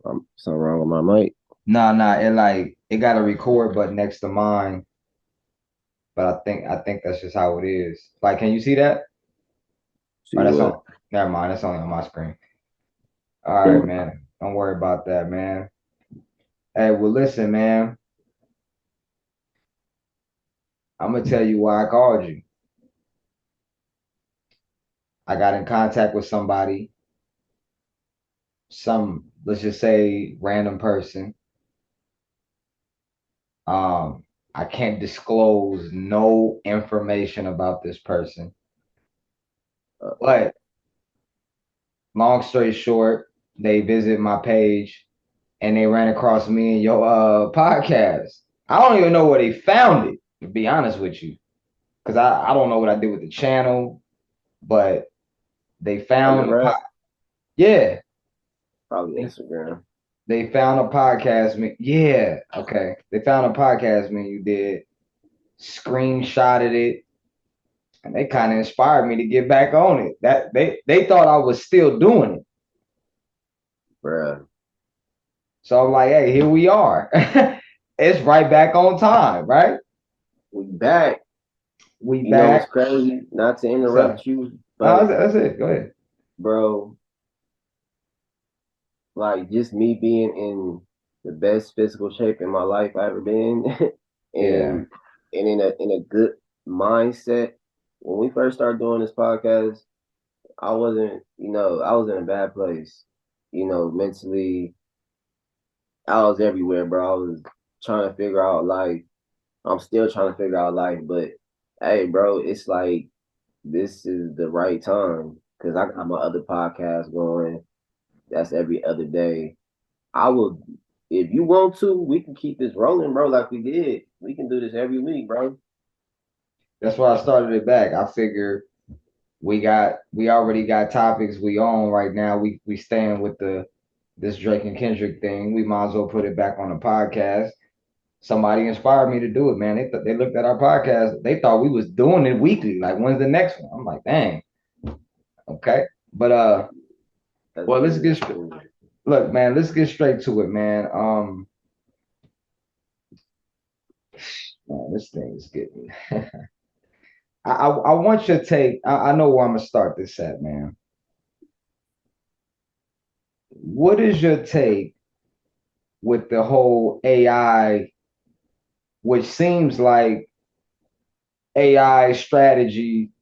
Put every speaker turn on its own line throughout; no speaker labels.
Something wrong with my mic.
Nah, it got a record button next to mine, but I think that's just how it is. Like, can you see that?
See
Or that's
what?
on. Never mind, that's only on my screen. All right,
Yeah.
man. Don't worry about that, man. Hey, well, listen, man. I'm gonna tell you why I called you. I got in contact with somebody, let's just say random person. Um, I can't disclose no information about this person,
Uh-oh.
but long story short, they visit my page and they ran across me and your podcast. I don't even know where they found it, to be honest with you, because I don't know what I did with the channel, but they
On the
found
rap,
yeah,
probably
they,
Instagram.
they found a podcast me yeah, okay. They found a podcast me you did, screenshotted it, and they kind of inspired me to get back on it. That they thought I was still doing it.
Bruh.
So I'm like, hey, here we are. It's right back on time, right?
We back.
We
You know what's
back.
crazy? Not to
So
interrupt you,
no,
but
that's it. Go ahead.
bro, like just me being in the best physical shape in my life I ever been
Yeah.
and in a good mindset. When we first started doing this podcast, I wasn't, I was in a bad place. Mentally, I was everywhere, bro. I was trying to figure out life. I'm still trying to figure out life, but hey, bro, it's like this is the right time because I got my other podcast going. That's every other day. I will, if you want to, we can keep this rolling, bro, like we did. We can do this every week, bro.
That's why I started it back. I figure we already got topics we own right now. We staying with the this Drake and Kendrick thing. We might as well put it back on the podcast. Somebody inspired me to do it, man. They looked at our podcast. They thought we was doing it weekly. Like, when's the next one? I'm like, dang, okay. But
That's
well, let's
cool.
get
That's cool.
look, man. Let's get straight to it, man. Man, this thing is getting. I want your take. I know where I'm gonna start this at, man. What is your take with the whole AI, which seems like AI strategy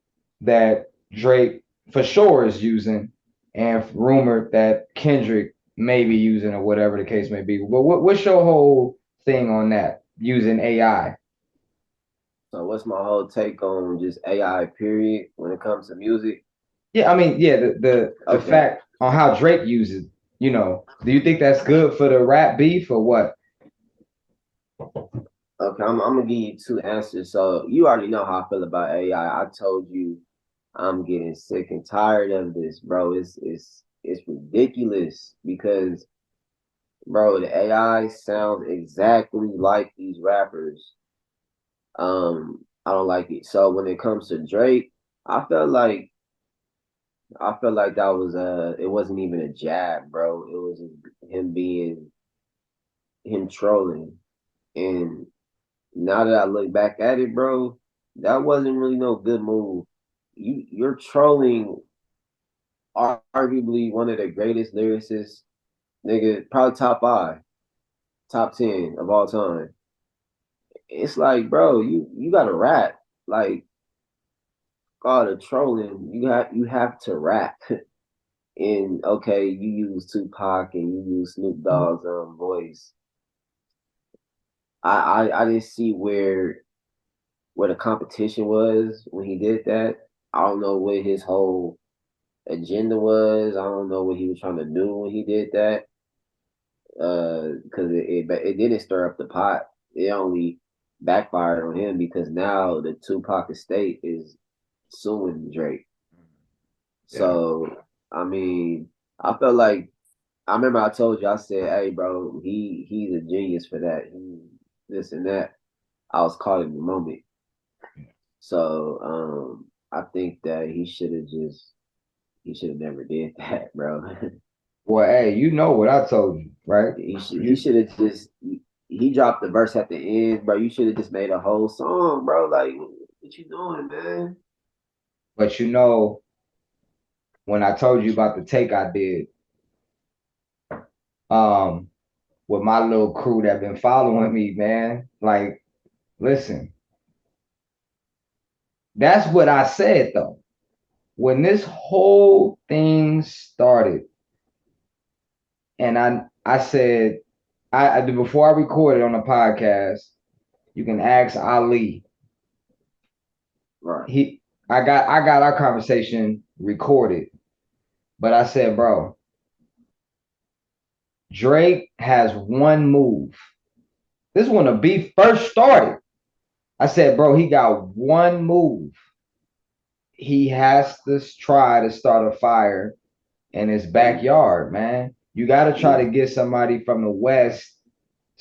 that Drake for sure is using, and rumored that Kendrick may be using, or whatever the case may be. But what's your whole thing on that using AI?
So, what's my whole take on just AI, period, when it comes to music?
Yeah, I mean, yeah, the
Okay.
fact on how Drake uses, do you think that's good for the rap beef or what?
Okay, I'm gonna give you two answers. So you already know how I feel about AI. I told you I'm getting sick and tired of this, bro. It's ridiculous because, bro, the AI sounds exactly like these rappers. I don't like it. So when it comes to Drake, I felt like I felt like that was it wasn't even a jab, bro. It was him being him trolling. And now that I look back at it, bro, that wasn't really no good move. You're trolling arguably one of the greatest lyricists, nigga, probably top five, top 10 of all time. It's like, bro, you gotta rap. Like all the trolling, you have to rap. And okay, you use Tupac and you use Snoop Dogg's voice. I didn't see where the competition was when he did that. I don't know what his whole agenda was. I don't know what he was trying to do when he did that. Because it didn't stir up the pot. It only backfired on him because now the Tupac estate is suing Drake.
Yeah.
So I mean, I felt like I remember I told you I said, "Hey, bro, he's a genius for that. This and that." I was caught in the moment. So I think that he should have never did that, bro.
Well, hey, you know what I told you. right?
He should have just he dropped the verse at the end, bro. You should have just made a whole song, bro. Like, what you doing, man?
But you know, when I told you about the take I did, um, with my little crew that been following me, man, like, listen, that's what I said though. When this whole thing started, and I said, I before I recorded on the podcast, you can ask Ali.
Right.
I got our conversation recorded, but I said, bro, Drake has one move. This is when the beef first started. I said, bro, he got one move. He has to try to start a fire in his backyard, man. You got to try to get somebody from the West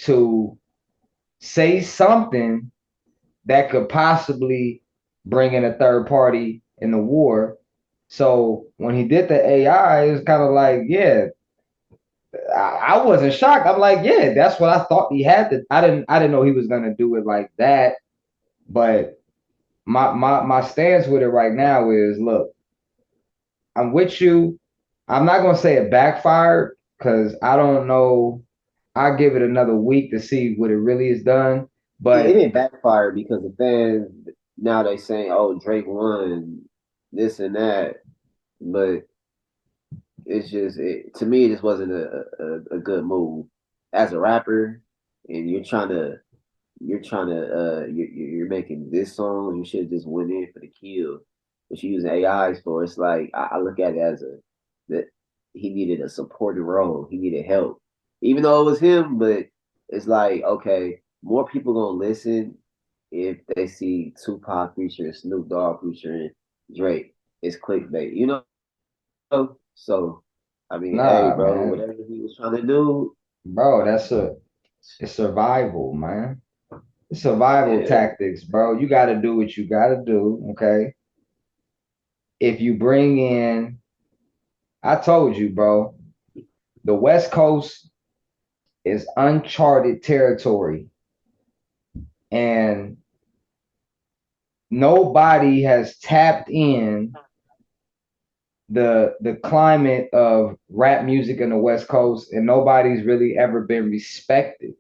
to say something that could possibly bring in a third party in the war. So when he did the AI, it was kind of like, yeah, I wasn't shocked. I'm like, yeah, that's what I thought he had to. I didn't know he was gonna do it like that. But my stance with it right now is, look, I'm with you. I'm not gonna say it backfired because I don't know. I give it another week to see what it really is done.
Yeah, it
But
didn't backfire because the fans now they saying, "Oh, Drake won this and that," but it's just to me, it just wasn't a good move as a rapper, and you're making this song. You should have just went in for the kill. What you using AIs for? It's like I look at it as that he needed a supporting role. He needed help, even though it was him. But it's like, okay, more people gonna listen if they see Tupac featuring Snoop Dogg featuring Drake. It's clickbait, you know. So I mean, hey,
nah,
bro,
man,
whatever he was trying to do,
bro, it's survival, man. It's survival
yeah,
tactics, bro. You got to do what you got to do. Okay. If you bring in, I told you, bro, the West Coast is uncharted territory, and nobody has tapped in the climate of rap music in the West Coast, and nobody's really ever been respected.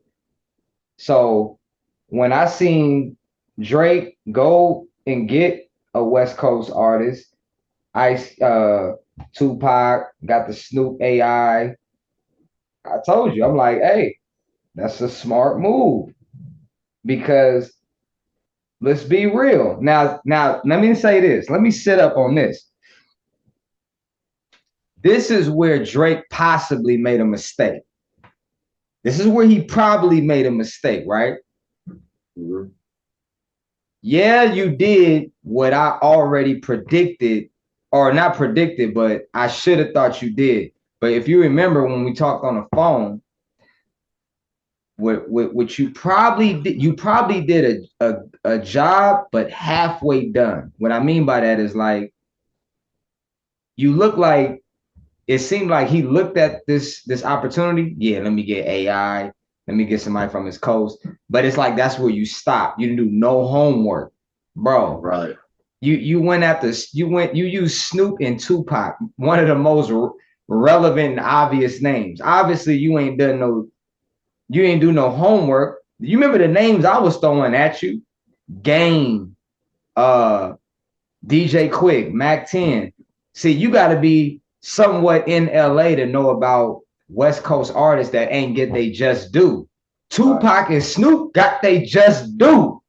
So when I seen Drake go and get a West Coast artist, Ice Tupac got the Snoop I told you, I'm like, hey, that's a smart move because let's be real. Now let me say this. Let me sit up on this. This is where Drake possibly made a mistake. This is where he probably made a mistake, right?
mm-hmm.
Yeah, you did what I already predicted, or not predicted, but I should have thought you did. But if you remember when we talked on the phone, what you probably did a job, but halfway done. What I mean by that is like you look like it seemed like he looked at this opportunity. Yeah, let me get AI. Let me get somebody from his coast. But it's like that's where you stop. You didn't do no homework, bro.
Right.
You went after you used Snoop and Tupac, one of the most relevant and obvious names. Obviously, you ain't do no homework. You remember the names I was throwing at you? Game, uh, DJ Quick, Mac 10. See, you got to be somewhat in LA to know about West Coast artists that ain't get they just due. Tupac and Snoop got they just due.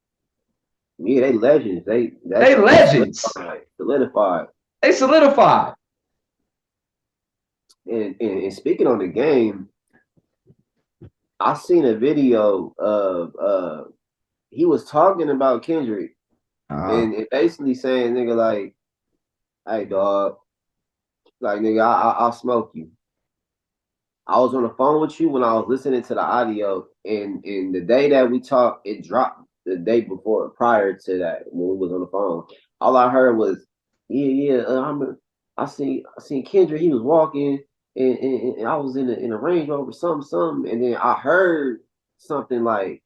Yeah, they legends.
They
That's
legends.
solidified.
They solidified.
And speaking on the game, I seen a video of he was talking about Kendrick
Uh-huh.
and basically saying, nigga, like, hey dog, like nigga, I'll smoke you. I was on the phone with you when I was listening to the audio, and the day that we talked, it dropped the day before, prior to that, when we was on the phone. All I heard was, yeah, yeah. I seen Kendrick. He was walking. and I was in a Range Rover, something, and then I heard something like,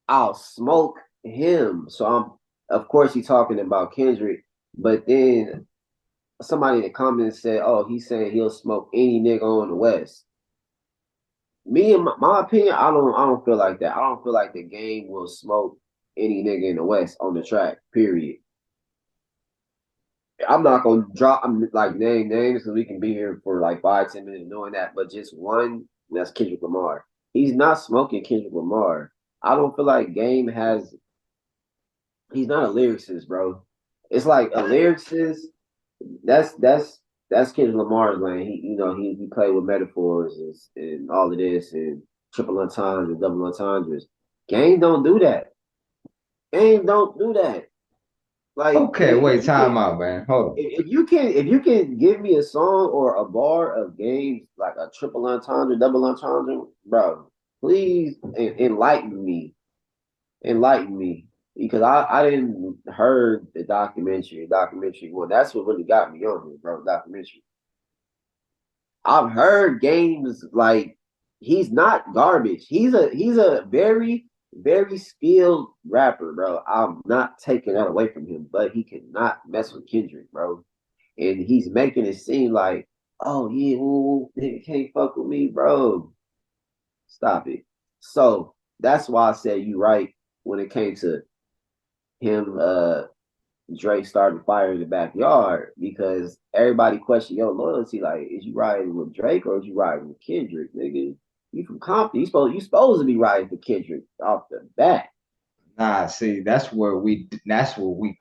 "I'll smoke him." So I'm, of course, he's talking about Kendrick, but then somebody in the comments said, "Oh, he's saying he'll smoke any nigga on the West." Me and my opinion, I don't feel like that. I don't feel like the game will smoke any nigga in the West on the track. Period. I'm not gonna drop like name names because we can be here for like 5, 10 minutes knowing that, but just one, that's Kendrick Lamar. He's not smoking Kendrick Lamar. I don't feel like Game has. He's not a lyricist, bro. It's like a lyricist. That's Kendrick Lamar's lane. He played with metaphors and all of this and triple entendres and double entendres. Game don't do that. Game don't do that. Like
Okay,
if
wait,
you
time
can
out, man. Hold on.
if you can give me a song or a bar of games like a triple entendre, double entendre, bro, please enlighten me. Enlighten me. Because I didn't heard the documentary. Well, that's what really got me on it, bro. Documentary. I've heard games like he's not garbage. He's a very skilled rapper, bro. I'm not taking that away from him, but he cannot mess with Kendrick, bro. And he's making it seem like, oh yeah, ooh, nigga can't fuck with me, bro. Stop it. So that's why I said you right when it came to him Drake started fire in the backyard because everybody questioned your loyalty. Like, is you riding with Drake or is you riding with Kendrick, nigga? You from Compton. You supposed to be riding for Kendrick off the bat.
Nah, see, that's where we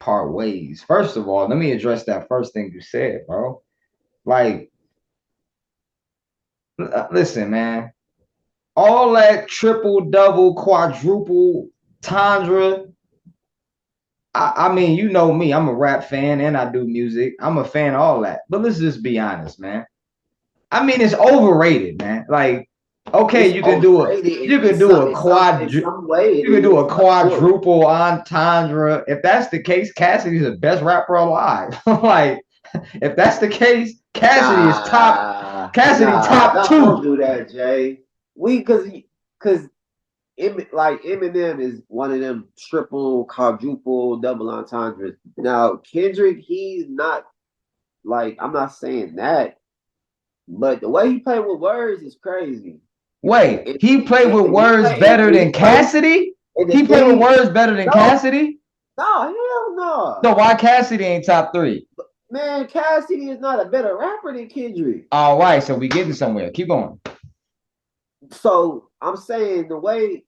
part ways. First of all, let me address that first thing you said, bro. Like, listen, man. All that triple, double, quadruple, tundra. I mean, you know me. I'm a rap fan and I do music. I'm a fan of all that. But let's just be honest, man. I mean, it's overrated, man. Like, okay,
It's
you can do a
overrated
you
in
can do
some
a
in some in
quad
some way. It
you can do
is,
a
of course.
quadruple entendre. If that's the case, Cassidy's the best rapper alive. Like, if that's the case, Cassidy is top. Cassidy top
Don't
two.
do that, Jay. We because like Eminem is one of them triple, quadruple, double entendres. Now Kendrick, he's not like I'm not saying that, but the way he played with words is crazy.
Wait,
And,
he played with
and he
words
play
better
and he
than
played
Cassidy.
and the
He played with
thing
words better than
no
Cassidy.
no hell no.
So why Cassidy ain't top three?
Man, Cassidy is not a better rapper than Kendrick.
All right, so we getting somewhere. Keep going.
So I'm saying the way,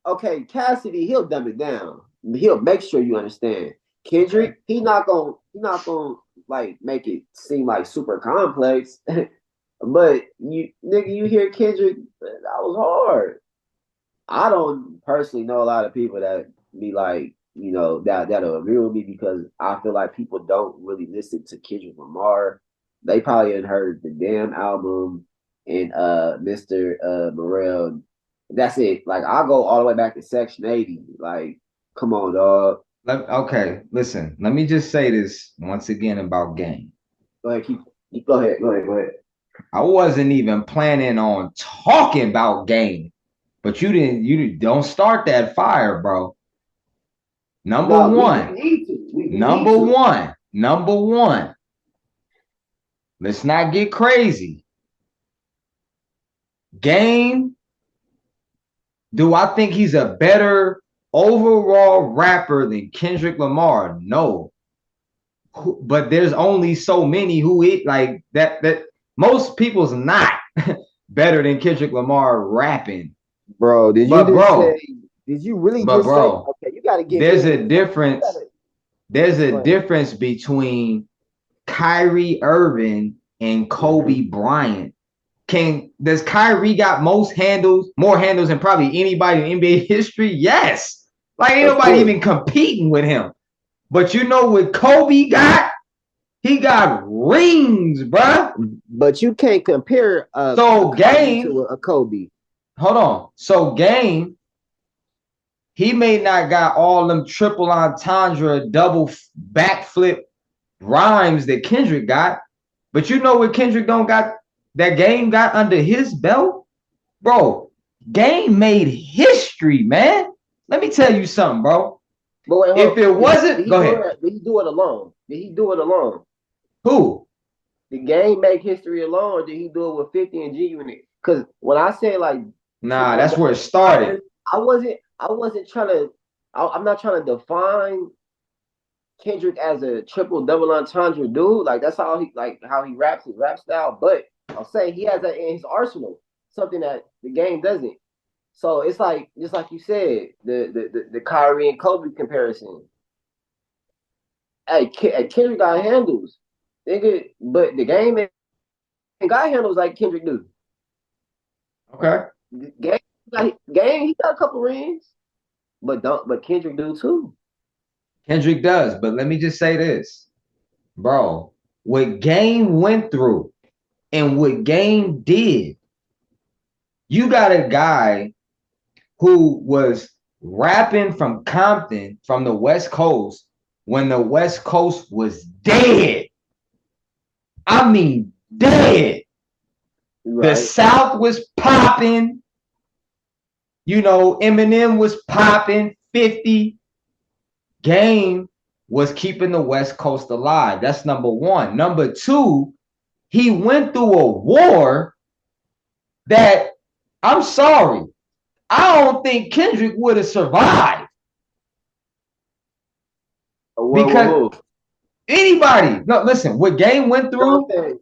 okay, Cassidy, he'll dumb it down. He'll make sure you understand.
Okay.
Kendrick, he not gonna like make it seem like super complex. But you nigga, you hear Kendrick, that was hard. I don't personally know a lot of people that be like, that'll agree with me because I feel like people don't really listen to Kendrick Lamar. They probably hadn't heard the damn album and Mr. Morel. That's it. Like I go all the way back to Section 80. Like, come on, dog.
Okay, listen. Let me just say this once again about game.
Go ahead, go ahead.
I wasn't even planning on talking about game, but you don't start that fire, bro. Number
No, we
one,
need to. We need
number
to.
one, number one. Let's not get crazy. Game, do I think he's a better overall rapper than Kendrick Lamar? No. But there's only so many who it like that most people's not better than Kendrick Lamar rapping.
Bro, did you
But
just say?
bro,
Did you really
but
just say?
bro,
Okay, you got to give
there's
me.
a
You
difference.
gotta
There's a
explain.
difference between Kyrie Irving and Kobe Bryant. Does Kyrie got more handles than probably anybody in NBA history? Yes. Like ain't
Of
nobody
course,
even competing with him. But you know what Kobe got? He got rings, bruh.
but you can't compare a
So
Kyrie
game,
to a Kobe.
hold on. So game, he may not got all them triple entendre, double backflip rhymes that Kendrick got, but you know what Kendrick don't got that Game got under his belt, bro, Game made history, man. Let me tell you something, bro.
But wait,
If
hold.
it
Did
wasn't,
he
go
do
ahead.
it? Did he do it alone? Did he do it alone?
Who?
The Game make history alone, or did he do it with 50 and G Unit? Because when I say like
Nah,
triple
that's
double
where it started.
entendres, I wasn't trying to. I'm not trying to define Kendrick as a triple double entendre dude. Like that's how he raps his rap style. But I'll say he has that in his arsenal, something that the Game doesn't. So it's like just like you said, the Kyrie and Kobe comparison. Hey, Kendrick got handles, nigga, but the Game ain't got handles like Kendrick do.
Okay.
Game, Game, he got a couple rings, but Kendrick do too.
Kendrick does, but let me just say this, bro. What Game went through and what Game did, you got a guy who was rapping from Compton from the West Coast when the West Coast was dead. I mean, dead. The
Right.
South was popping. You know, Eminem was popping. 50 Game was keeping the West Coast alive. That's number one. Number two, he went through a war that, I'm sorry, I don't think Kendrick would have survived. Because
Whoa.
anybody, no, listen, what Game went
No, I'm
through
saying,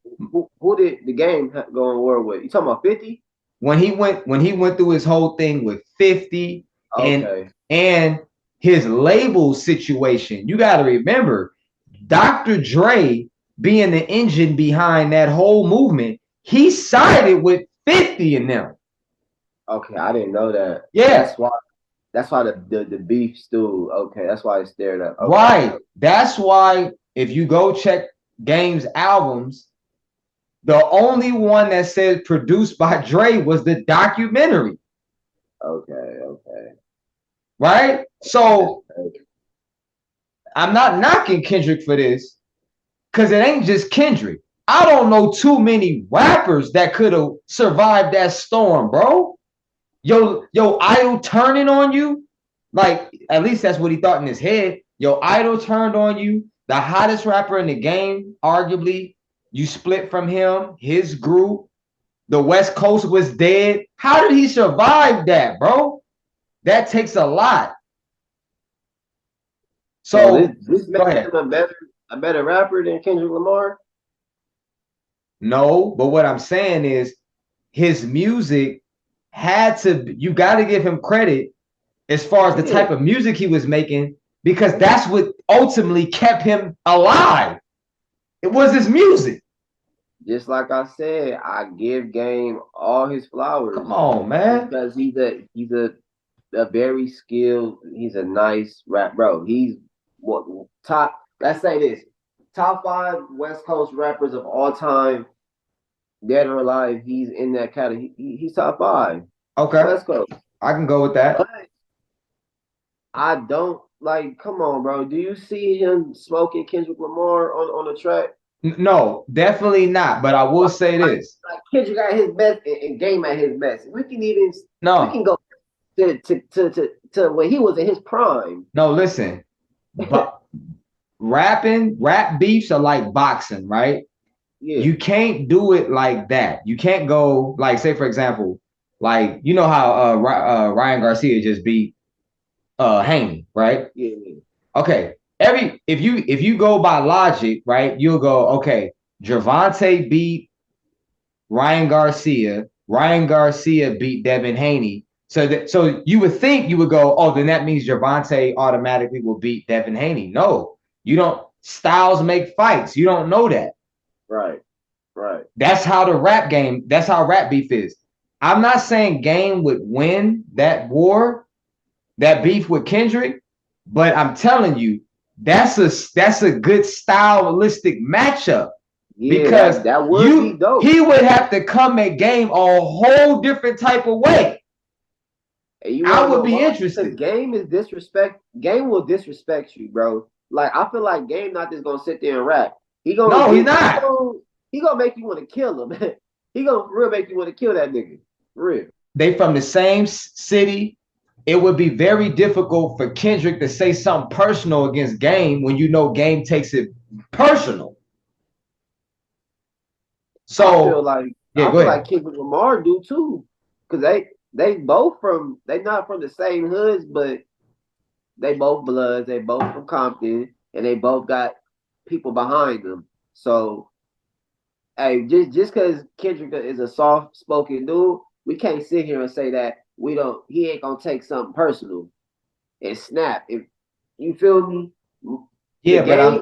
who did the Game go in war with? You talking about 50?
when he went through his whole thing with 50 and
Okay.
and his label situation. You got to remember, Dr. Dre being the engine behind that whole movement, he sided with 50 in them.
Okay, I didn't know that.
Yeah,
That's why the beef stew. Okay, that's why it's stirred up. Okay.
right. That's why if you go check Game's albums, the only one that said produced by Dre was the documentary,
Okay.
right? So I'm not knocking Kendrick for this because it ain't just Kendrick. I don't know too many rappers that could have survived that storm, bro. Yo, idol turning on you, like at least that's what he thought in his head. Yo, idol turned on you, the hottest rapper in the game, arguably. You split from him, his group. The West Coast was dead. How did he survive that, bro? That takes a lot.
So
So
this
go
makes
ahead.
him a better rapper than Kendrick Lamar.
No, but what I'm saying is his music had to, you got to give him credit as far as the
Yeah.
type of music he was making, because that's what ultimately kept him alive. It was his music.
Just like I said, I give Game all his
Come
flowers
on, man.
because he's a very skilled. He's a nice rap bro. He's what top. Let's say this: top 5 West Coast rappers of all time, dead or alive. He's in that category. He's top 5
Okay,
West Coast.
I can go with that.
But I don't like. Come on, bro. Do you see him smoking Kendrick Lamar on the track?
No, definitely not. But I will
Like,
say this.
like Kendrick at his best and Game at his best. We can
No,
go to when he was in his prime.
no, listen. But rap beefs are like boxing, right?
Yeah,
You can't do it like that. You can't go like, say for example, like you know how Ryan Garcia just beat Haney, right?
yeah,
Okay, if you go by logic, right, you'll go, okay, Javante beat Ryan Garcia, Ryan Garcia beat Devin Haney. So you would think you would go, oh, then that means Javante automatically will beat Devin Haney. No, you don't. Styles make fights. You don't know that.
right, right.
That's how the rap game, that's how rap beef is. I'm not saying Game would win that war, that beef with Kendrick, but I'm telling you, that's a good stylistic matchup
Yeah,
because
that would be dope.
he would have to come at Game a whole different type of way.
And you
I
want to
would
know
be
why? Because
interested.
Game is disrespect. Game will disrespect you, bro. Like I feel like Game not just gonna sit there and rap. He gonna
No, he's
get.
not.
He gonna make you want to kill him. he gonna for real make you want to kill that nigga. For real.
They from the same city. It would be very difficult for Kendrick to say something personal against Game when you know Game takes it personal.
I feel
So
like
yeah,
I
go
feel like
ahead.
Kendrick Lamar do too, because they both from they not from the same hoods, but they both bloods. They both from Compton, and they both got people behind them. So hey, just because Kendrick is a soft spoken dude, we can't sit here and say that we don't. He ain't gonna take something personal and snap. If you feel me, the
Yeah, but
game
I'm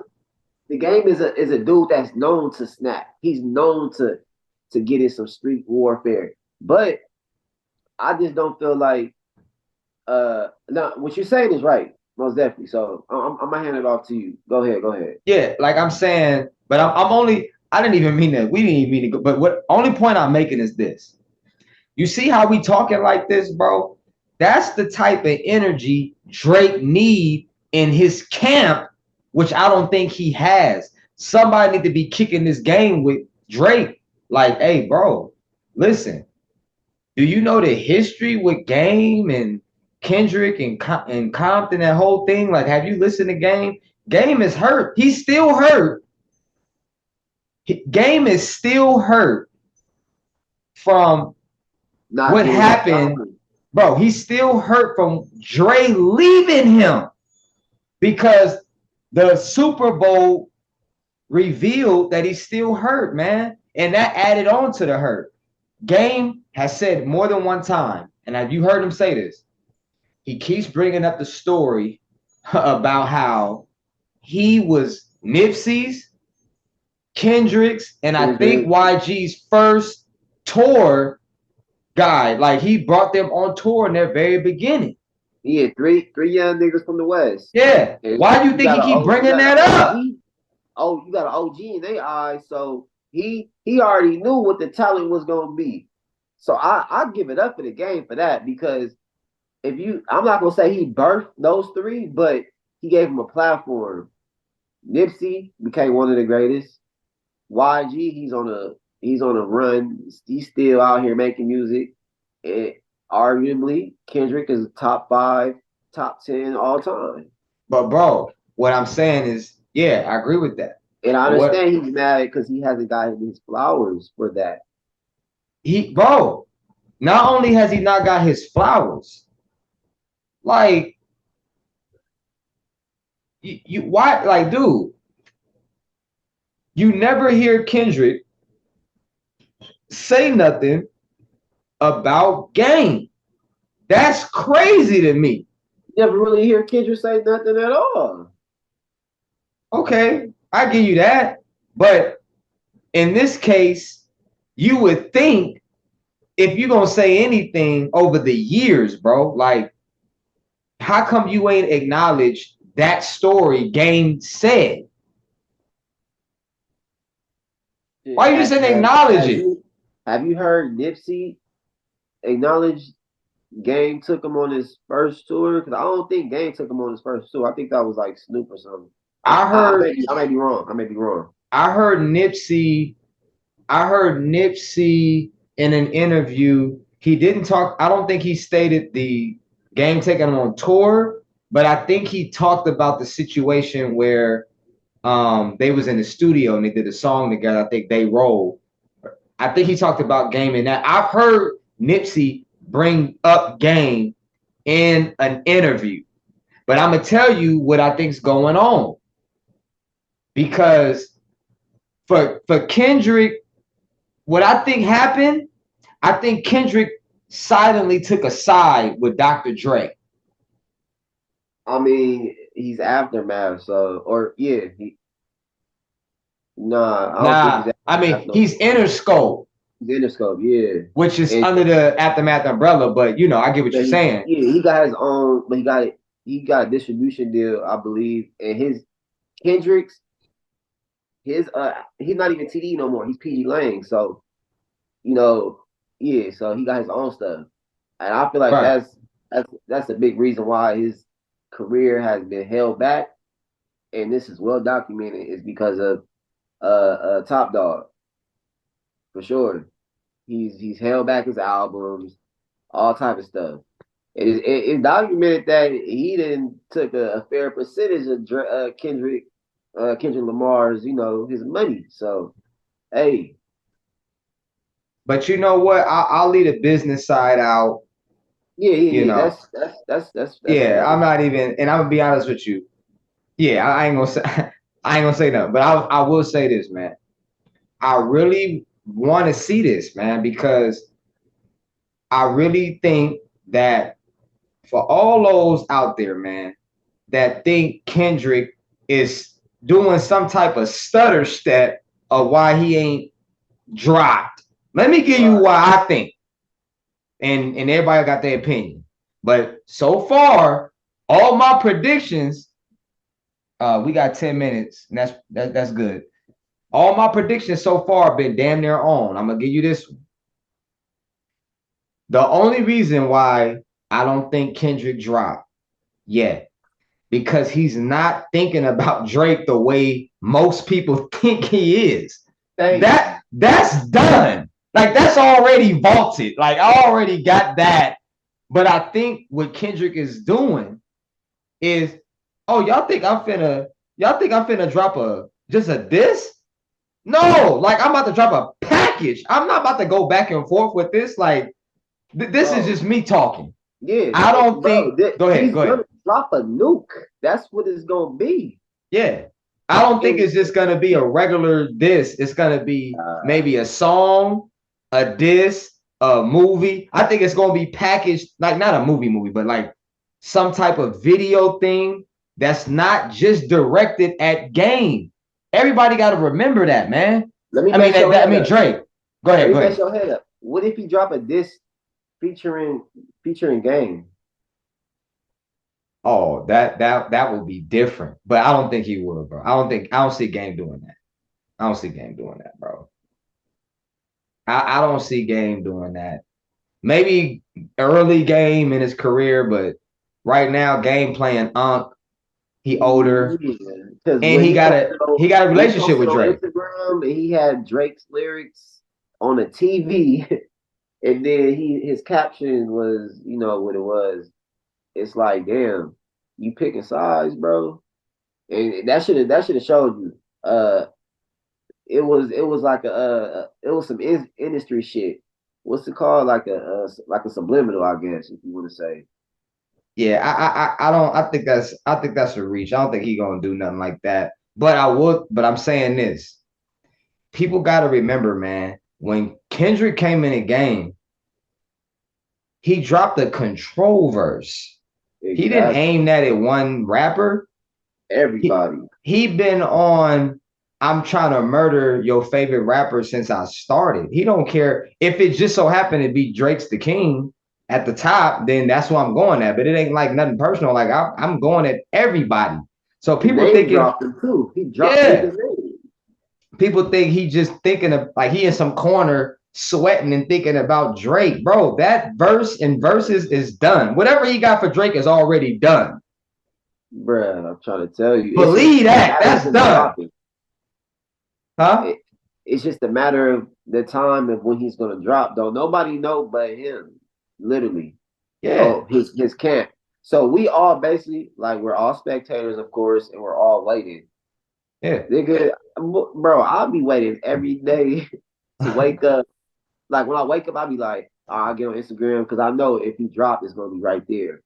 the game is a dude that's known to snap. He's known to get in some street warfare. But I just don't feel like no, what you're saying is right, most definitely. So I'm gonna hand it off to you. Go ahead, go ahead.
yeah, like I'm saying, but I'm only I didn't even mean that. We didn't even mean to go, but what only point I'm making is this. You see how we talking like this, bro? That's the type of energy Drake need in his camp, which I don't think he has. Somebody need to be kicking this game with Drake. Like, hey, bro, listen. Do you know the history with Game and Kendrick and Compton, that whole thing? Like, have you listened to Game? Game is hurt. He's still hurt. Game is still hurt from
Not
what
getting
happened.
signed.
Bro, he's still hurt from Dre leaving him because the Super Bowl revealed that he's still hurt, man. And that added on to the hurt. Game has said more than one time, and have you heard him say this? He keeps bringing up the story about how he was Nipsey's, Kendrick's, and I think
Kendrick.
YG's first tour guy. Like he brought them on tour in their very beginning.
He had three young niggas from the West.
Yeah.
And
Why do you
you
think
got
he
a
keep
O you
bringing
got an
that up?
OG. Oh, you got an OG in their eyes. So he already knew what the talent was gonna be. So I give it up for the game for that because if you I'm not gonna say he birthed those three, but he gave them a platform. Nipsey became one of the greatest. YG, he's on a run. He's still out here making music. And arguably, Kendrick is top five, top 10 all time.
But bro, what I'm saying is, yeah, I agree with that.
And I
But what
understand he's mad because he hasn't gotten his flowers for that.
bro, not only has he not got his flowers, like you why, like, dude, you never hear Kendrick say nothing about Game. That's crazy to me.
You never really hear Kendrick say nothing at all.
Okay, I give you that. But in this case, you would think if you're gonna say anything over the years, bro, like how come you ain't acknowledged that story Game said? Why you just didn't acknowledge it?
Have you heard Nipsey acknowledge Game took him on his first tour? Because I don't think Game took him on his first tour. I think that was like Snoop or something.
I heard
I may be wrong. I may be wrong.
I heard Nipsey I heard Nipsey in an interview. He didn't talk. I don't think he stated the Game taking him on tour, but I think he talked about the situation where they was in the studio and they did a song together. I think they rolled. I think he talked about Game in that. I've heard Nipsey bring up Game in an interview, but I'm gonna tell you what I think's going on because for Kendrick, what I think happened, I think Kendrick silently took a side with Dr. Dre.
I mean, he's aftermath, so or yeah, I don't think he's
Nah, I
aftermath
mean
no
he's
more.
Interscope,
He's Interscope, yeah.
which is
And
under the Aftermath umbrella, but you know, I get what
but
you're saying.
he got his own, but he got a distribution deal, I believe. And his Kendrick's he's not even TD no more. He's PG Lang. So, you know, yeah, so he got his own stuff. And I feel like
Right.
that's a big reason why his career has been held back. And this is well documented, is because of Top Dog, for sure. He's held back his albums, all type of stuff. It's documented that he didn't took a fair percentage of Kendrick Lamar's, his money. So, hey,
But you know what? I'll leave the business side out.
yeah, yeah,
You
yeah.
know,
That's
yeah,
another.
I'm not even, and I'm gonna be honest with you. Yeah, I ain't gonna say, I ain't gonna say nothing. But I will say this, man. I really want to see this, man, because I really think that for all those out there, man, that think Kendrick is doing some type of stutter step of why he ain't dropped. Let me give you
Right.
why I think, and everybody got their opinion. But so far, all my predictions, we got 10 minutes, and that's good. All my predictions so far have been damn near on. I'm gonna give you this one. The only reason why I don't think Kendrick dropped yet, because he's not thinking about Drake the way most people think he is.
Thank you.
That's done. Like that's already vaulted. Like I already got that. But I think what Kendrick is doing is, oh, y'all think I'm finna drop just a diss? No, like I'm about to drop a package. I'm not about to go back and forth with this. Like this is
Bro.
just me talking.
Yeah,
I don't
bro.
think. Go ahead.
He's
Go ahead.
gonna drop a nuke. That's what it's gonna be.
Yeah. I don't think
And
it's just gonna be a regular diss. It's gonna be maybe a song, a diss, a movie. I think it's gonna be packaged like not a movie, but like some type of video thing that's not just directed at game. Everybody got to remember that, man.
let me
I mean
mess your
I
head
mean
up.
Drake. Go
Let
ahead,
me
go
mess
ahead.
your head up. What if he drop a disc featuring Game?
Oh, that would be different, but I don't think he would, bro. I don't see Game doing that. I don't see Game doing that, bro. I don't see Game doing that. Maybe early Game in his career, but right now Game playing Unk. He older,
Yeah, because
and he got a
when he
relationship
posted
with
on
Drake.
Instagram and he had Drake's lyrics on the TV, and then his caption was what it was. It's like, damn, you picking sides, bro, and that should have showed you. It was like it was some industry shit. What's it called? Like a subliminal, I guess, if you want to say.
Yeah, I don't. I think that's a reach. I don't think he gonna do nothing like that. But I would. But I'm saying this. People got to remember, man. When Kendrick came in the game, he dropped a control verse. He didn't
Exactly.
aim that at one rapper. He
Everybody.
he been on. I'm trying to murder your favorite rapper since I started. He don't care if it just so happened to be Drake's the king at the top. Then that's what I'm going at. But it ain't like nothing personal. Like I'm going at everybody. So
He
people
name
thinking,
dropped him too. He dropped
yeah,
niggas' name.
people think he just thinking of like he in some corner sweating and thinking about Drake, bro. That verse and verses is done. Whatever he got for Drake is already done.
Bruh, I'm trying to tell you. It's just
Believe
a
that.
matter of
That's
him
done.
dropping.
Huh?
It, it's just a matter of the time of when he's gonna drop. Don't nobody know but him. Literally.
Yeah.
Oh, his camp. So we all basically like we're all spectators, of course, and we're all waiting.
Yeah.
Nigga, bro, I'll be waiting every day to wake up. Like when I wake up, I'll be like, oh, I'll get on Instagram because I know if he drop, it's gonna be right there.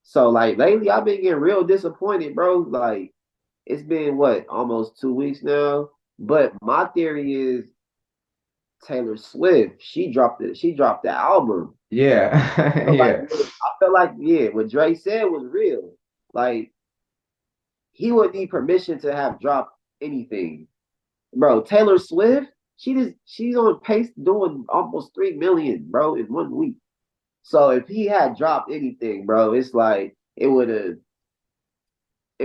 So like lately, I've been getting real disappointed, bro. Like it's been what almost 2 weeks now. But my theory is Taylor Swift. She dropped it. She dropped the album.
Yeah.
So like
Yeah.
I felt like yeah, what Dre said was real. Like he would need permission to have dropped anything, bro. Taylor Swift. She's on pace doing almost 3 million, bro, in 1 week. So if he had dropped anything, bro, it's like it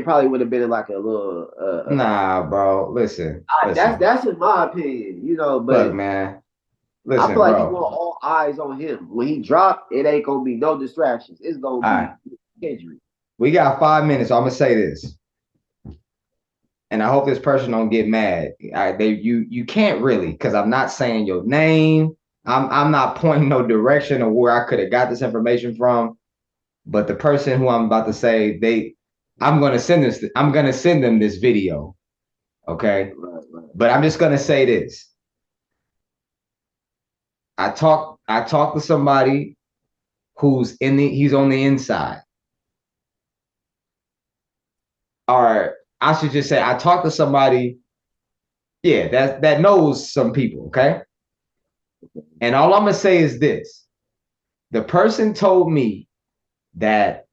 probably would have been like a little
Nah, bro. Listen.
that's in my opinion,
Look,
but
man.
I feel
Listen,
like he
bro.
want all eyes on him. When he drop, it ain't gonna be no distractions. It's gonna
All
be
right.
Kendrick.
We got 5 minutes. So I'm gonna say this. And I hope this person don't get mad. You can't really, because I'm not saying your name. I'm not pointing no direction of where I could have got this information from, but the person who I'm about to say, I'm gonna send them this video. Okay.
Right.
But I'm just gonna say this. I talked to somebody he's on the inside. Or I should just say I talked to somebody, yeah, that knows some people, okay? And all I'm gonna say is this. The person told me that,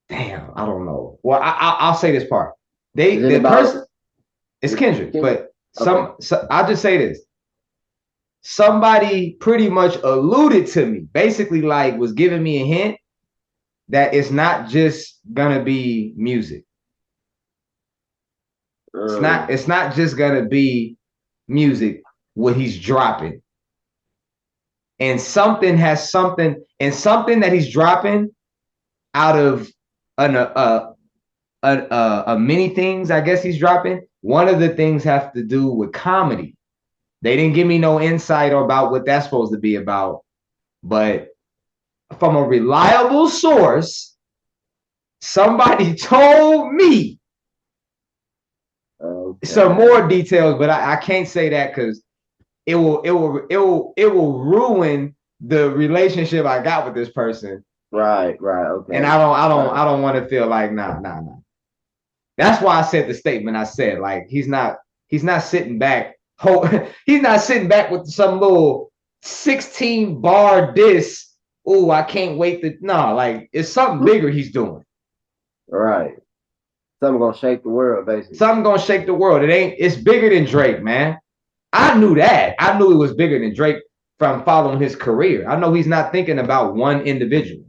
damn, I don't know. Well, I'll say this part.
Is it
The
about
person, it's Kendrick, but
okay.
I'll just say this. Somebody pretty much alluded to me, basically like was giving me a hint that it's not just gonna be music. It's not just gonna be music what he's dropping. And something that he's dropping out of many things, I guess he's dropping. One of the things have to do with comedy. They didn't give me no insight about what that's supposed to be about, but from a reliable source, somebody told me some more details, but I can't say that because it will ruin the relationship I got with this person.
Right, okay.
And I don't want to feel like nah. That's why I said the statement I said. Like he's not sitting back. He's not sitting back with some little 16 bar diss. Oh, I can't wait to like it's something bigger he's doing.
Right. Something gonna shake the world, basically.
Something gonna shake the world. It's bigger than Drake, man. I knew that. I knew it was bigger than Drake from following his career. I know he's not thinking about one individual.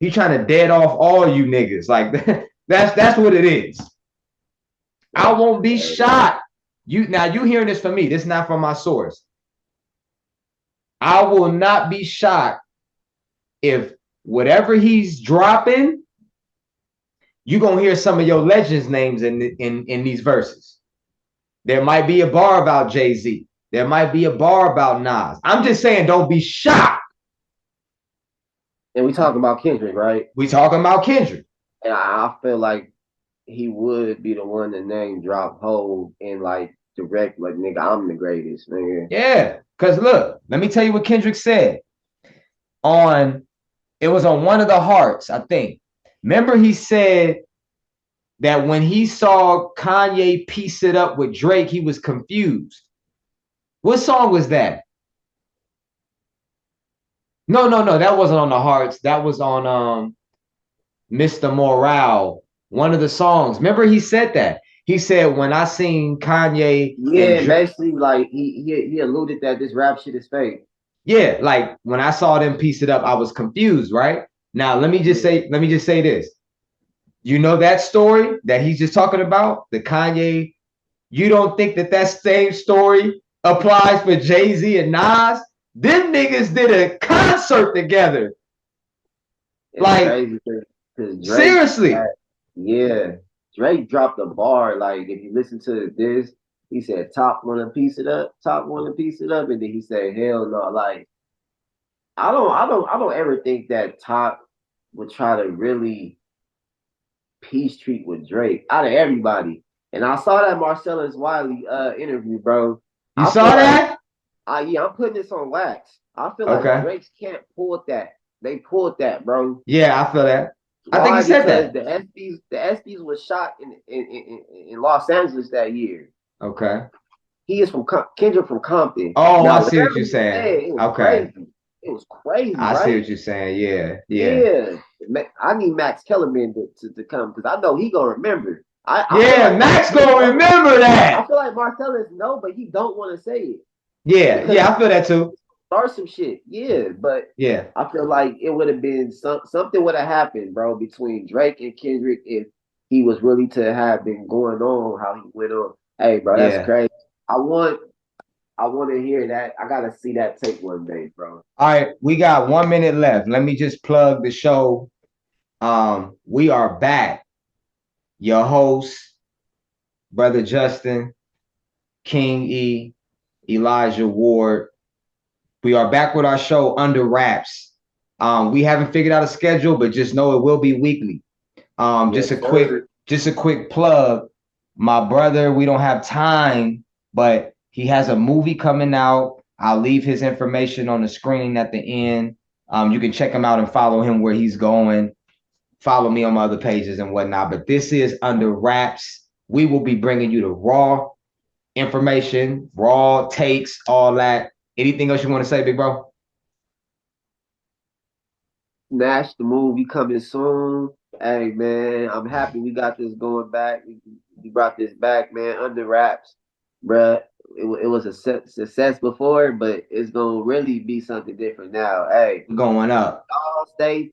He's trying to dead off all you niggas. Like that's what it is. I won't be shocked. You hearing this from me. This is not from my source. I will not be shocked if whatever he's dropping, you're gonna hear some of your legends' names in these verses. There might be a bar about Jay-Z. There might be a bar about Nas. I'm just saying, don't be shocked.
And we talking about Kendrick, right?
We talking about Kendrick.
And I feel like he would be the one to name drop Hov and like direct, like, nigga, I'm the greatest, nigga.
Yeah, because look, let me tell you what Kendrick said. It was on One of the Hearts, I think. Remember he said that when he saw Kanye piece it up with Drake, he was confused. What song was that? No, that wasn't on the Hearts. That was on Mr. Morale, one of the songs. Remember he said that. He said when I seen Kanye,
basically like he alluded that this rap shit is fake.
Yeah, like when I saw them piece it up, I was confused, right? Now let me just say this. You know that story that he's just talking about, the Kanye. You don't think that same story applies for Jay-Z and Nas? Them niggas did a concert together.
It's like Drake,
seriously.
Drake dropped a bar. Like if you listen to this, he said top want to piece it up, and then he said hell no. Like I don't ever think that Top would try to really peace treat with Drake out of everybody. And I saw that Marcellus Wiley interview, bro.
You saw that?
Yeah, I'm putting this on wax. I feel like Drake's can't pull that. They pulled that, bro.
Yeah, I feel that. I think he said that.
The ESPYs was shot in Los Angeles that year.
Okay.
He is from Kendrick from Compton.
Oh, now, I see what you're saying. Okay.
Crazy. It was crazy.
I see what you're saying. Yeah.
I need Max Kellerman to come because I know he gonna remember.
Max gonna remember that.
I feel like Marcellus but he don't want to say it.
Yeah, I feel that too.
Start some shit, but I feel like it would have been something would have happened, bro, between Drake and Kendrick if he was really to have been going on how he went on. Hey, bro, that's crazy. I want to hear that. I gotta see that tape one day, bro.
All right, we got 1 minute left. Let me just plug the show. We are back. Your host, Brother Justin, King E, Elijah Ward. We are back with our show Under Wraps. We haven't figured out a schedule, but just know it will be weekly.
Yes, sir.
Just a quick plug. My brother, we don't have time, but he has a movie coming out. I'll leave his information on the screen at the end. You can check him out and follow him where he's going. Follow me on my other pages and whatnot. But this is Under Wraps. We will be bringing you the raw information, raw takes, all that. Anything else you want to say, big bro?
Nash the movie coming soon. Hey man, I'm happy we got this going back. We brought this back, man. Under wraps, bruh. It was a success before, but it's gonna really be something different now. Hey,
Going up.
y'all stay